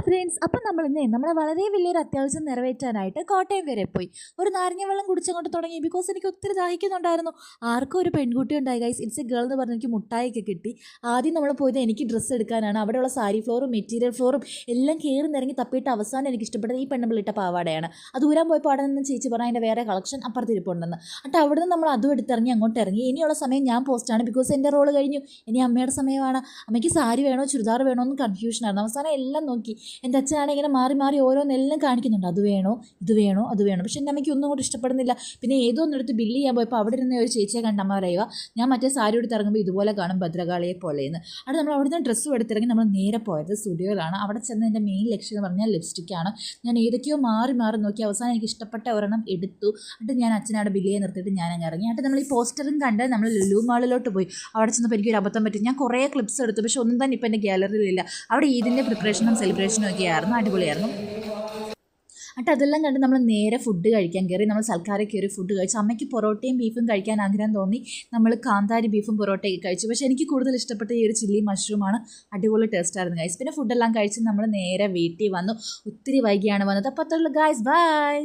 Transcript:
Friends, അപ്പം നമ്മളെ വളരെ വലിയൊരു അത്യാവശ്യം നിറവേറ്റാനായിട്ട് കോട്ടയം വരെ പോയി. ഒരു നാരങ്ങ വെള്ളം കുടിച്ചങ്ങോട്ട് തുടങ്ങി. ബിക്കോസ് എനിക്ക് ഒത്തിരി ദാഹിക്കുന്നുണ്ടായിരുന്നു. ആർക്കും ഒരു പെൺകുട്ടി ഉണ്ടായി ഗൈസ്. ഇറ്റ്സ് എ ഗേൾ എന്ന് പറഞ്ഞ് എനിക്ക് മുട്ടായിയൊക്കെ കിട്ടി. ആദ്യം നമ്മൾ പോയത് എനിക്ക് ഡ്രസ്സ് എടുക്കാനാണ്. അവിടെയുള്ള സാരി ഫ്ലോറും മെറ്റീരിയൽ ഫ്ലോറും എല്ലാം കയറി നിറങ്ങി തപ്പിയിട്ട് അവസാനം എനിക്ക് ഇഷ്ടപ്പെട്ടത് ഈ പെണ്ണുമ്പിളിട്ട പാവാടയാണ്. അത് ഊരാൻ പോയപ്പോൾ അവിടെ നിന്ന് ചേച്ചി പറഞ്ഞാൽ അതിൻ്റെ വേറെ കളക്ഷൻ അപ്പുറത്തിരിപ്പുണ്ടെന്ന്. എന്നിട്ട് അവിടെ നിന്ന് നമ്മൾ അതും എടുത്തിറങ്ങി അങ്ങോട്ട് ഇറങ്ങി. ഇനിയുള്ള സമയം ഞാൻ പോസ്റ്റാണ്. ബിക്കോസ് എൻ്റെ റോള് കഴിഞ്ഞു. ഇനി അമ്മയുടെ സമയമാണ്. അമ്മയ്ക്ക് സാരി വേണോ ചുരിദാർ വേണോ എന്ന് കൺഫ്യൂഷനായിരുന്നു. അവസാനം എല്ലാം നോക്കി. എൻ്റെ അച്ഛനാണെങ്കിൽ ഇങ്ങനെ മാറി മാറി ഓരോന്നെല്ലാം കാണിക്കുന്നുണ്ട്. അത് വേണോ ഇത് വേണോ അത് വേണോ. പക്ഷെ എൻ്റെ അമ്മയ്ക്ക് ഒന്നും കൂടി ഇഷ്ടപ്പെടുന്നില്ല. പിന്നെ ഏതോ ഒന്നെടുത്ത് ബില്ല് ചെയ്യാൻ പോയപ്പോൾ അവിടെ ഇരുന്ന ഒരു ചേച്ചിയെ കണ്ട് അമ്മ പറയുക, ഞാൻ മറ്റേ സാരി എടുത്ത് ഇറങ്ങുമ്പോൾ ഇതുപോലെ കാണും ഭദ്രകാളിയെ പോലെയെന്ന്. അവിടെ നമ്മൾ അവിടെ നിന്ന് ഡ്രസ്സും എടുത്തിറങ്ങി നമ്മൾ നേരെ പോയത് സ്റ്റുഡിയോയിലാണ്. അവിടെ ചെന്ന് എൻ്റെ മെയിൻ ലക്ഷ്യം എന്ന് പറഞ്ഞാൽ ലിപ്സ്റ്റിക്കാണ്. ഞാൻ ഏതൊക്കെയോ മാറി മാറി നോക്കി. അവസാനം എനിക്ക് ഇഷ്ടപ്പെട്ട ഒരെണ്ണം എടുത്തു. എന്നിട്ട് ഞാൻ അച്ഛനവിടെ ബില്ല് ചെയ്യാൻ നിർത്തിയിട്ട് ഞാൻ അങ്ങ് ഇറങ്ങി. എന്നിട്ട് നമ്മൾ ഈ പോസ്റ്ററും കണ്ട് നമ്മൾ ലുലു മാളിലോട്ട് പോയി. അവിടെ ചെന്നപ്പോൾ എനിക്കൊരു അബദ്ധം പറ്റി. ഞാൻ കുറേ ക്ലിപ്സ് എടുത്തു, പക്ഷെ ഒന്നും തന്നെ ഇപ്പം എൻ്റെ ഗ്യാലറിയിലില്ല. അവിടെ ഈദിൻ്റെ പ്രിപ്പറേഷനും സെലിബ്രേഷനും ഒക്കെ ആയിരുന്നു. അടിപൊളിയായിരുന്നു. എന്നിട്ട് അതെല്ലാം കണ്ട് നമ്മൾ നേരെ ഫുഡ് കഴിക്കാൻ കയറി. നമ്മൾ സൽക്കാരം കയറി ഫുഡ് കഴിച്ചു. അമ്മയ്ക്ക് പൊറോട്ടയും ബീഫും കഴിക്കാൻ ആഗ്രഹം തോന്നി. നമ്മൾ കാന്താരി ബീഫും പൊറോട്ടയൊക്കെ കഴിച്ചു. പക്ഷേ എനിക്ക് കൂടുതൽ ഇഷ്ടപ്പെട്ട ഈ ഒരു ചില്ലി മഷ്റൂമാണ്. അടിപൊളി ടേസ്റ്റായിരുന്നു ഗൈസ്. പിന്നെ ഫുഡെല്ലാം കഴിച്ച് നമ്മൾ നേരെ വീട്ടിൽ വന്നു. ഒത്തിരി വൈകിയാണ് വന്നത്. അപ്പോൾ അത്രയുള്ളൂ ഗൈസ്. ബൈ.